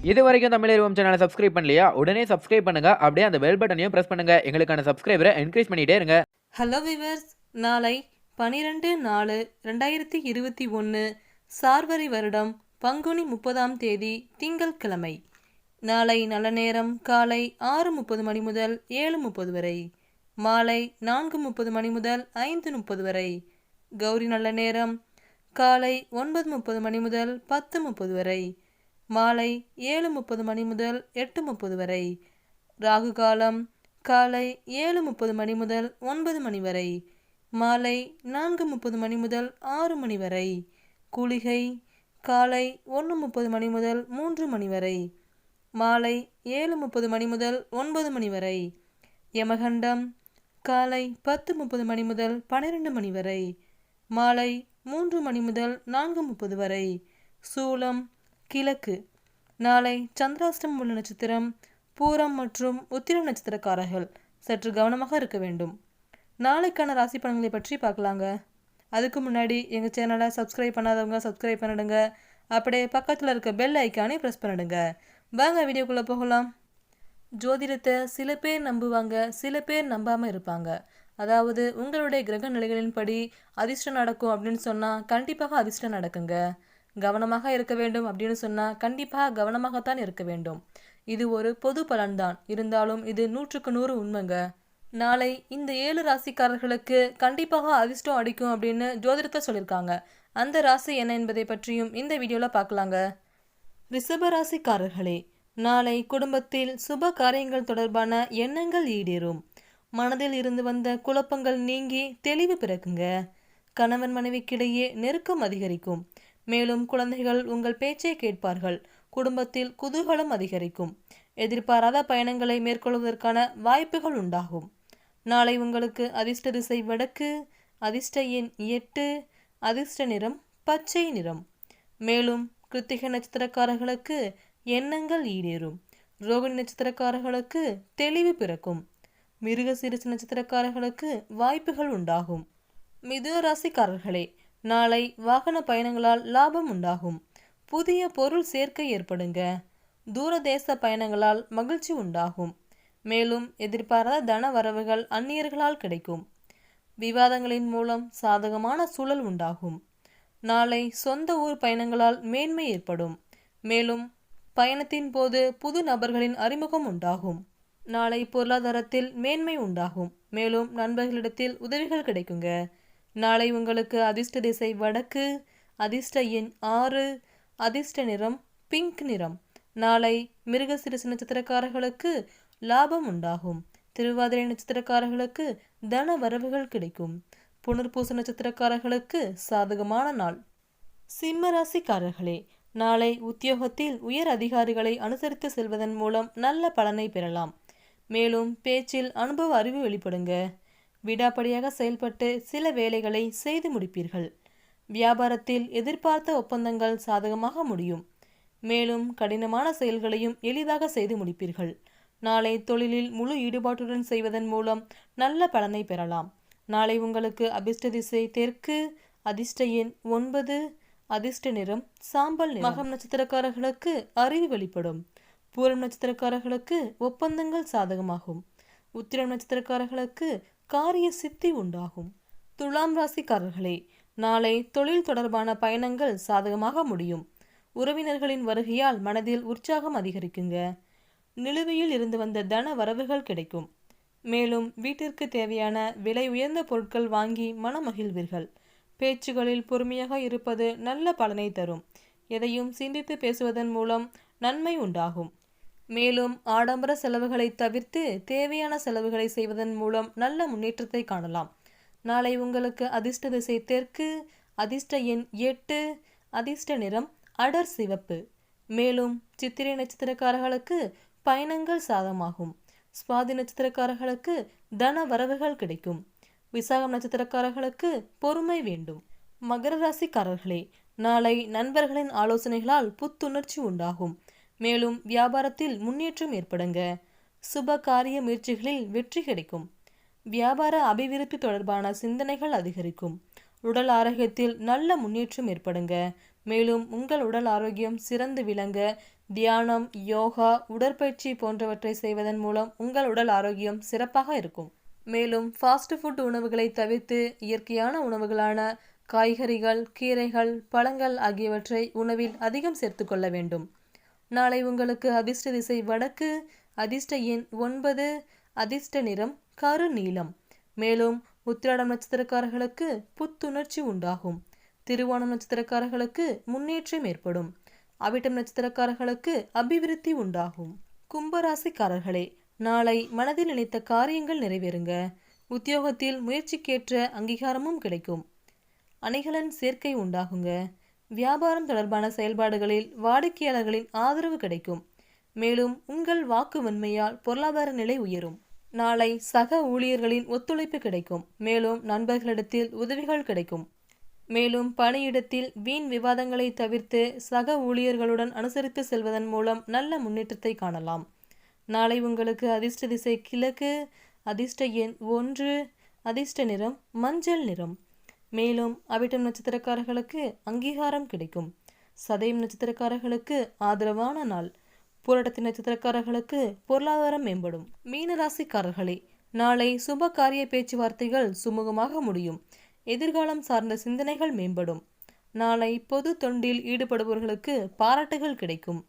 இது வரைக்கும் தமிழ் சேனலை சப்ஸ்கிரைப் பண்ணலையா? உடனே சப்ஸ்கிரைப் பண்ணுங்க. அப்படியே அந்த பெல் பட்டனையும் பிரஸ் பண்ணுங்க. எங்களுக்கான சப்ஸ்கிரைபரை என்கரேஜ் பண்ணிட்டே இருங்க. ஹலோ விவர்ஸ், நாளை 12/4/2021 சார்வரி வருடம் பங்குனி 30ஆம் தேதி திங்கட்கிழமை. நாளை நல்ல நேரம் காலை 6:30 மணி முதல் 7:30 வரை, மாலை 4:30 மணி முதல் 5:30 வரை. கௌரி நல்ல நேரம் காலை 9:30 மணி முதல் 10:30 வரை, மாலை 7:30 மணி முதல் 8:30 வரை. ராகு காலம் காலை 7:30 மணி முதல் 9 மணி வரை, மாலை 4:30 மணி முதல் 6 மணி வரை. குளிகை காலை 1:30 மணி முதல் 3 மணி வரை, மாலை 7:30 மணி முதல் 9 மணி வரை. யமகண்டம் காலை 10:30 மணி முதல் 12 மணி வரை, மாலை 3 மணி முதல் 4:30 வரை. சூலம் கிழக்கு. நாளை சந்திராஷ்டம் உள்ள நட்சத்திரம் பூரம் மற்றும் உத்திரம் நட்சத்திரக்காரர்கள் சற்று கவனமாக இருக்க வேண்டும். நாளைக்கான ராசி பலன்களை பற்றி பார்க்கலாங்க. அதுக்கு முன்னாடி எங்கள் சேனலை சப்ஸ்கிரைப் பண்ணாதவங்க சப்ஸ்கிரைப் பண்ணிடுங்க. அப்படியே பக்கத்தில் இருக்க பெல் ஐக்கானே ப்ரெஸ் பண்ணிடுங்க. வாங்க வீடியோக்குள்ளே போகலாம். ஜோதிடத்தை சில பேர் நம்புவாங்க, சில பேர் நம்பாமல் இருப்பாங்க. அதாவது உங்களுடைய கிரக நிலைகளின்படி அதிர்ஷ்டம் நடக்கும் அப்படின்னு சொன்னால் கண்டிப்பாக அதிர்ஷ்டம் நடக்குங்க. கவனமாக இருக்க வேண்டும் அப்படின்னு சொன்னால் கண்டிப்பாக கவனமாகத்தான் இருக்க வேண்டும். இது ஒரு பொது பலன்தான், இருந்தாலும் இது 100க்கு 100 உண்மைங்க. நாளை இந்த 7 ராசிக்காரர்களுக்கு கண்டிப்பாக அதிர்ஷ்டம் அடிக்கும் அப்படின்னு ஜோதிடத்தை சொல்லியிருக்காங்க. அந்த ராசி என்ன என்பதை பற்றியும் இந்த வீடியோவில் பார்க்கலாங்க. ரிஷப ராசிக்காரர்களே, நாளை குடும்பத்தில் சுப காரியங்கள் தொடர்பான எண்ணங்கள் ஈடேறும். மனதில் இருந்து வந்த குழப்பங்கள் நீங்கி தெளிவு பிறக்குங்க. கணவன் மனைவிக்கிடையே நெருக்கம் அதிகரிக்கும். மேலும் குழந்தைகள் உங்கள் பேச்சை கேட்பார்கள். குடும்பத்தில் குதூகலம் அதிகரிக்கும். எதிர்பாராத பயணங்களை மேற்கொள்வதற்கான வாய்ப்புகள் உண்டாகும். நாளை உங்களுக்கு அதிர்ஷ்ட திசை வடக்கு, அதிர்ஷ்ட எண் 8, அதிர்ஷ்ட நிறம் பச்சை நிறம். மேலும் கிருத்திகை நட்சத்திரக்காரர்களுக்கு எண்ணங்கள் ஈடேறும். ரோகிணி நட்சத்திரக்காரர்களுக்கு தெளிவு பிறக்கும். மிருகசீரிஷ நட்சத்திரக்காரர்களுக்கு வாய்ப்புகள் உண்டாகும். மிதுன ராசிக்காரர்களே, நாளை வாகன பயணங்களால் லாபம் உண்டாகும். புதிய பொருள் சேர்க்கை ஏற்படுங்க. தூரதேச பயணங்களால் மகிழ்ச்சி உண்டாகும். மேலும் எதிர்பாராத தன வரவுகள் அந்நியர்களால் கிடைக்கும். விவாதங்களின் மூலம் சாதகமான சூழல் உண்டாகும். நாளை சொந்த ஊர் பயணங்களால் மேன்மை ஏற்படும். மேலும் பயணத்தின் போது புது நபர்களின் அறிமுகம் உண்டாகும். நாளை பொருளாதாரத்தில் மேன்மை உண்டாகும். மேலும் நண்பர்களிடத்தில் உதவிகள் கிடைக்குங்க. நாளை உங்களுக்கு அதிர்ஷ்ட திசை வடக்கு, அதிர்ஷ்ட எண் 6, அதிர்ஷ்ட நிறம் பிங்க் நிறம். நாளை மிருகசீரிஷ நட்சத்திரக்காரர்களுக்கு லாபம் உண்டாகும். திருவாதிரை நட்சத்திரக்காரர்களுக்கு தன வரவுகள் கிடைக்கும். புனர்பூச நட்சத்திரக்காரர்களுக்கு சாதகமான நாள். சிம்ம ராசிக்காரர்களே, நாளை உத்தியோகத்தில் உயர் அதிகாரிகளை அனுசரித்து செல்வதன் மூலம் நல்ல பலனை பெறலாம். மேலும் பேச்சில் அனுபவ அறிவு வெளிப்படுங்க. விடாப்படியாக செயல்பட்டு சில வேலைகளை செய்து முடிப்பீர்கள். வியாபாரத்தில் எதிர்பார்த்த ஒப்பந்தங்கள் சாதகமாக முடியும். மேலும் கடினமான செயல்களையும் எளிதாக செய்து முடிப்பீர்கள். நாளை தொழிலில் முழு ஈடுபாட்டுடன் செய்வதன் மூலம் நல்ல பலனை பெறலாம். நாளை உங்களுக்கு அதிர்ஷ்ட திசை தெற்கு, அதிர்ஷ்ட எண் 9, அதிர்ஷ்ட நிறம் சாம்பல் நிறம். மகம் நட்சத்திரக்காரர்களுக்கு அறிவு வெளிப்படும். பூரம் நட்சத்திரக்காரர்களுக்கு ஒப்பந்தங்கள் சாதகமாகும். உத்திரம் நட்சத்திரக்காரர்களுக்கு காரிய சித்தி உண்டாகும். துலாம் ராசிக்காரர்களே, நாளை தொழில் தொடர்பான பயணங்கள் சாதகமாக முடியும். உறவினர்களின் வருகையால் மனதில் உற்சாகம் அதிகரிக்குங்க. நிலுவையில் இருந்து வந்த தன வரவுகள் கிடைக்கும். மேலும் வீட்டிற்கு தேவையான விலை உயர்ந்த பொருட்கள் வாங்கி மனமகிழ்வீர்கள். பேச்சுகளில் பொறுமையாக இருப்பது நல்ல பலனை தரும். எதையும் சிந்தித்து பேசுவதன் மூலம் நன்மை உண்டாகும். மேலும் ஆடம்பர செலவுகளை தவிர்த்து தேவையான செலவுகளை செய்வதன் மூலம் நல்ல முன்னேற்றத்தை காணலாம். நாளை உங்களுக்கு அதிர்ஷ்ட திசை தெற்கு, அதிர்ஷ்ட எண் 8, அதிர்ஷ்ட நிறம் அடர் சிவப்பு. மேலும் சித்திரை நட்சத்திரக்காரர்களுக்கு பயணங்கள் சாதகமாகும். சுவாதி நட்சத்திரக்காரர்களுக்கு தன வரவுகள் கிடைக்கும். விசாகம் நட்சத்திரக்காரர்களுக்கு பொறுமை வேண்டும். மகர ராசிக்காரர்களே, நாளை நண்பர்களின் ஆலோசனைகளால் புத்துணர்ச்சி உண்டாகும். மேலும் வியாபாரத்தில் முன்னேற்றம் ஏற்படுங்க. சுப காரிய முயற்சிகளில் வெற்றி கிடைக்கும். வியாபார அபிவிருத்தி தொடர்பான சிந்தனைகள் அதிகரிக்கும். உடல் ஆரோக்கியத்தில் நல்ல முன்னேற்றம் ஏற்படுங்க. மேலும் உங்கள் உடல் ஆரோக்கியம் சிறந்து விளங்க தியானம், யோகா, உடற்பயிற்சி போன்றவற்றை செய்வதன் மூலம் உங்கள் உடல் ஆரோக்கியம் சிறப்பாக இருக்கும். மேலும் ஃபாஸ்ட் ஃபுட் உணவுகளை தவிர்த்து இயற்கையான உணவுகளான காய்கறிகள், கீரைகள், பழங்கள் ஆகியவற்றை உணவில் அதிகம் சேர்த்துக்கொள்ள வேண்டும். நாளை உங்களுக்கு அதிர்ஷ்ட திசை வடக்கு, அதிர்ஷ்ட எண் 9, அதிர்ஷ்ட நிறம் கரு நீலம். மேலும் உத்திராடம் நட்சத்திரக்காரர்களுக்கு புத்துணர்ச்சி உண்டாகும். திருவோணம் நட்சத்திரக்காரர்களுக்கு முன்னேற்றம் ஏற்படும். அவிட்டம் நட்சத்திரக்காரர்களுக்கு அபிவிருத்தி உண்டாகும். கும்பராசிக்காரர்களே, நாளை மனதில் நினைத்த காரியங்கள் நிறைவேறுங்க. உத்தியோகத்தில் முயற்சிக்கேற்ற அங்கீகாரமும் கிடைக்கும். அணிகளின் சேர்க்கை உண்டாகுங்க. வியாபாரம் தொடர்பான செயல்பாடுகளில் வாடிக்கையாளர்களின் ஆதரவு கிடைக்கும். மேலும் உங்கள் வாக்கு வன்மையால் பொருளாதார நிலை உயரும். நாளை சக ஊழியர்களின் ஒத்துழைப்பு கிடைக்கும். மேலும் நண்பர்களிடத்தில் உதவிகள் கிடைக்கும். மேலும் பணியிடத்தில் வீண் விவாதங்களை தவிர்த்து சக ஊழியர்களுடன் அனுசரித்து செல்வதன் மூலம் நல்ல முன்னேற்றத்தை காணலாம். நாளை உங்களுக்கு அதிர்ஷ்ட திசை கிழக்கு, அதிர்ஷ்ட எண் 1, அதிர்ஷ்ட நிறம் மஞ்சள் நிறம். மேலும் அவிட்டம் நட்சத்திரக்காரர்களுக்கு அங்கீகாரம் கிடைக்கும். சதயம் நட்சத்திரக்காரர்களுக்கு ஆதரவான நாள். பூரடத்தி நட்சத்திரக்காரர்களுக்கு பொருளாதாரம் மேம்படும். மீனராசிக்காரர்களே, நாளை சுப காரிய பேச்சுவார்த்தைகள் சுமூகமாக முடியும். எதிர்காலம் சார்ந்த சிந்தனைகள் மேம்படும். நாளை பொது தொண்டில் ஈடுபடுபவர்களுக்கு பாராட்டுகள் கிடைக்கும்.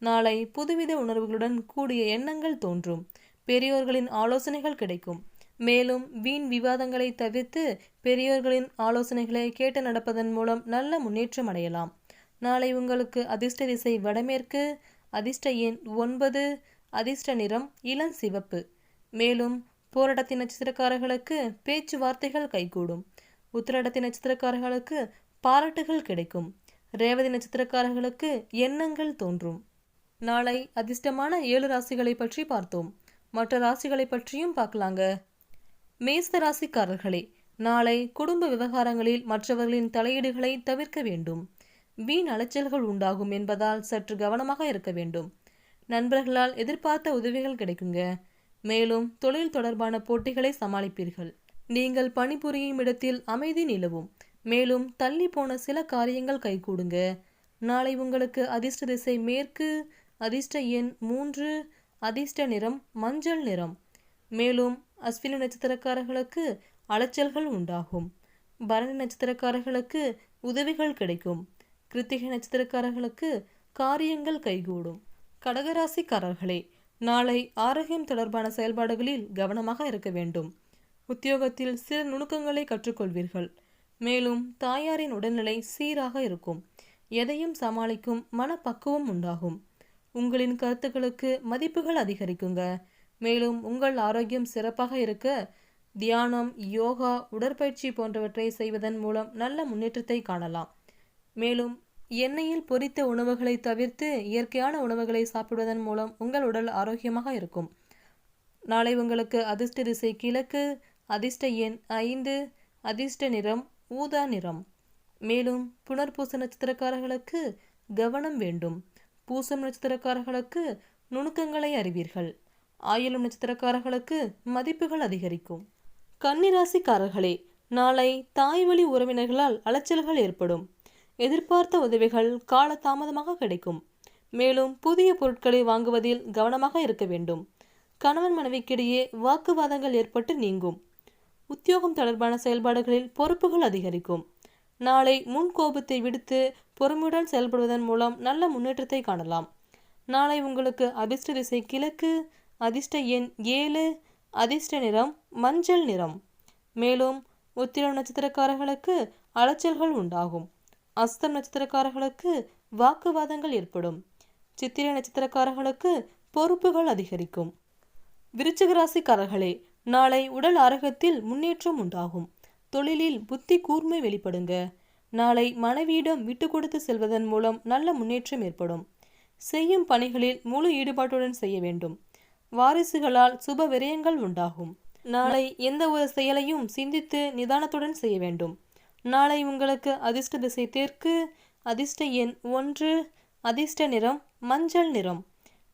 நாளை புதுவித உணர்வுகளுடன் கூடிய எண்ணங்கள் தோன்றும். பெரியோர்களின் ஆலோசனைகள் கிடைக்கும். மேலும் வீண் விவாதங்களை தவிர்த்து பெரியோர்களின் ஆலோசனைகளை கேட்டு நடப்பதன் மூலம் நல்ல முன்னேற்றம் அடையலாம். நாளை உங்களுக்கு அதிர்ஷ்ட திசை வடமேற்கு, அதிர்ஷ்ட எண் 9, அதிர்ஷ்ட நிறம் இளம் சிவப்பு. மேலும் போராட்டத்தின் நட்சத்திரக்காரர்களுக்கு பேச்சுவார்த்தைகள் கைகூடும். உத்திராடத்தின் நட்சத்திரக்காரர்களுக்கு பாராட்டுகள் கிடைக்கும். ரேவதி நட்சத்திரக்காரர்களுக்கு எண்ணங்கள் தோன்றும். நாளை அதிர்ஷ்டமான 7 ராசிகளை பற்றி பார்த்தோம். மற்ற ராசிகளை பற்றியும் பார்க்கலாங்க. மேச ராசிக்காரர்களே, நாளை குடும்ப விவகாரங்களில் மற்றவர்களின் தலையீடுகளை தவிர்க்க வேண்டும். வீண் அலைச்சல்கள் உண்டாகும் என்பதால் சற்று கவனமாக இருக்க வேண்டும். நண்பர்களால் எதிர்பார்த்த உதவிகள் கிடைக்குங்க. மேலும் தொழில் தொடர்பான போட்டிகளை சமாளிப்பீர்கள். நீங்கள் பணிபுரியும் இடத்தில் அமைதி நிலவும். மேலும் தள்ளி போன சில காரியங்கள் கைகூடுங்க. நாளை உங்களுக்கு அதிர்ஷ்ட திசை மேற்கு, அதிர்ஷ்ட எண் 3, அதிர்ஷ்ட நிறம் மஞ்சள் நிறம். மேலும் அஸ்வினி நட்சத்திரக்காரர்களுக்கு அலைச்சல்கள் உண்டாகும். பரணி நட்சத்திரக்காரர்களுக்கு உதவிகள் கிடைக்கும். கிருத்திகை நட்சத்திரக்காரர்களுக்கு காரியங்கள் கைகூடும். கடகராசிக்காரர்களே, நாளை ஆரோக்கியம் தொடர்பான செயல்பாடுகளில் கவனமாக இருக்க வேண்டும். உத்தியோகத்தில் சில நுணுக்கங்களை கற்றுக்கொள்வீர்கள். மேலும் தாயாரின் உடல்நிலை சீராக இருக்கும். எதையும் சமாளிக்கும் மனப்பக்குவம் உண்டாகும். உங்களின் கருத்துக்களுக்கு மதிப்புகள் அதிகரிக்குங்க. மேலும் உங்கள் ஆரோக்கியம் சிறப்பாக இருக்க தியானம், யோகா, உடற்பயிற்சி போன்றவற்றை செய்வதன் மூலம் நல்ல முன்னேற்றத்தை காணலாம். மேலும் எண்ணெயில் பொரித்த உணவுகளை தவிர்த்து இயற்கையான உணவுகளை சாப்பிடுவதன் மூலம் உங்கள் உடல் ஆரோக்கியமாக இருக்கும். நாளை உங்களுக்கு அதிர்ஷ்ட திசை கிழக்கு, அதிர்ஷ்ட எண் 5, அதிர்ஷ்ட நிறம் ஊதா நிறம். மேலும் புனர்பூச நட்சத்திரக்காரர்களுக்கு கவனம் வேண்டும். பூசம் நட்சத்திரக்காரர்களுக்கு நுணுக்கங்களை அறிவீர்கள். ஆயிலம் நட்சத்திரக்காரர்களுக்கு மதிப்புகள் அதிகரிக்கும். கன்னிராசிக்காரர்களே, நாளை தாய் வழி உறவினர்களால் அலைச்சல்கள் ஏற்படும். எதிர்பார்த்த உதவிகள் காலதாமதமாக கிடைக்கும். மேலும் புதிய பொருட்களை வாங்குவதில் கவனமாக இருக்க வேண்டும். கணவன் மனைவிக்கிடையே வாக்குவாதங்கள் ஏற்பட்டு நீங்கும். உத்தியோகம் தொடர்பான செயல்பாடுகளில் பொறுப்புகள் அதிகரிக்கும். நாளை முன் கோபத்தை விடுத்து பொறுமையுடன் செயல்படுவதன் மூலம் நல்ல முன்னேற்றத்தை காணலாம். நாளை உங்களுக்கு அதிர்ஷ்ட திசை கிழக்கு, அதிர்ஷ்ட எண் 7, அதிர்ஷ்ட நிறம் மஞ்சள் நிறம். மேலும் உத்திரம் நட்சத்திரக்காரர்களுக்கு அலைச்சல்கள் உண்டாகும். அஸ்தம் நட்சத்திரக்காரர்களுக்கு வாக்குவாதங்கள் ஏற்படும். சித்திரை நட்சத்திரக்காரர்களுக்கு பொறுப்புகள் அதிகரிக்கும். விருச்சிக ராசிக்காரர்களே, நாளை உடல் ஆரோக்கியத்தில் முன்னேற்றம் உண்டாகும். தொழிலில் புத்தி கூர்மை வெளிப்படுங்க. நாளை மனைவியிடம் விட்டு கொடுத்து செல்வதன் மூலம் நல்ல முன்னேற்றம் ஏற்படும். செய்யும் பணிகளில் முழு ஈடுபாட்டுடன் செய்ய வேண்டும். வாரிசுகளால் சுப விரயங்கள் உண்டாகும். நாளை எந்த ஒரு செயலையும் சிந்தித்து நிதானத்துடன் செய்ய வேண்டும். நாளை உங்களுக்கு அதிர்ஷ்ட திசை தெற்கு, அதிர்ஷ்ட எண் 1, அதிர்ஷ்ட நிறம் மஞ்சள் நிறம்.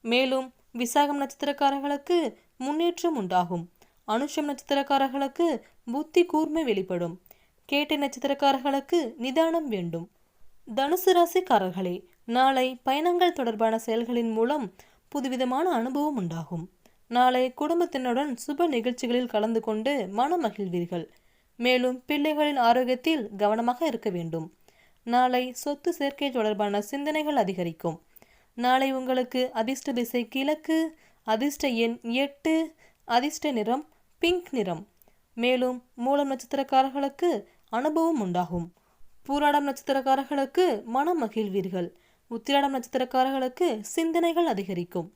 மேலும் விசாகம் நட்சத்திரக்காரர்களுக்கு முன்னேற்றம் உண்டாகும். அனுஷம் நட்சத்திரக்காரர்களுக்கு புத்தி கூர்மை வெளிப்படும். கேட்டை நட்சத்திரக்காரர்களுக்கு நிதானம் வேண்டும். தனுசு ராசிக்காரர்களே, நாளை பயணங்கள் தொடர்பான செயல்களின் மூலம் புதுவிதமான அனுபவம் உண்டாகும். நாளை குடும்பத்தினருடன் சுப நிகழ்ச்சிகளில் கலந்து கொண்டு மனம் மகிழ்வீர்கள். மேலும் பிள்ளைகளின் ஆரோக்கியத்தில் கவனமாக இருக்க வேண்டும். நாளை சொத்து சேர்க்கை தொடர்பான சிந்தனைகள் அதிகரிக்கும். நாளை உங்களுக்கு அதிர்ஷ்ட திசை கிழக்கு, அதிர்ஷ்ட எண் 8, அதிர்ஷ்ட நிறம் பிங்க் நிறம். மேலும் மூலம் நட்சத்திரக்காரர்களுக்கு அனுபவம் உண்டாகும். பூராடம் நட்சத்திரக்காரர்களுக்கு மனம் மகிழ்வீர்கள். உத்திராடம் நட்சத்திரக்காரர்களுக்கு சிந்தனைகள் அதிகரிக்கும்.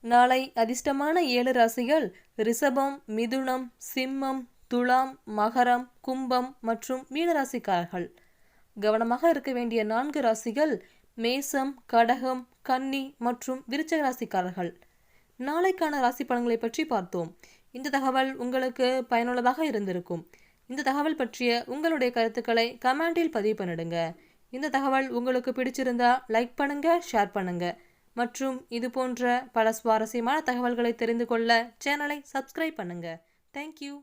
நாளை அதிர்ஷ்டமான 7 ராசிகள் ரிஷபம், மிதுனம், சிம்மம், துலாம், மகரம், கும்பம் மற்றும் மீனராசிக்காரர்கள். கவனமாக இருக்க வேண்டிய 4 ராசிகள் மேசம், கடகம், கன்னி மற்றும் விருச்சிக ராசிக்காரர்கள். நாளைக்கான ராசி பலன்களை பற்றி பார்த்தோம். இந்த தகவல் உங்களுக்கு பயனுள்ளதாக இருந்திருக்கும். இந்த தகவல் பற்றிய உங்களுடைய கருத்துக்களை கமெண்டில் பதிவு பண்ணிடுங்க. இந்த தகவல் உங்களுக்கு பிடிச்சிருந்தா லைக் பண்ணுங்க, ஷேர் பண்ணுங்க மற்றும் இது போன்ற பல சுவாரஸ்யமான தகவல்களை தெரிந்து கொள்ள சேனலை சப்ஸ்கிரைப் பண்ணுங்க. தேங்க்யூ.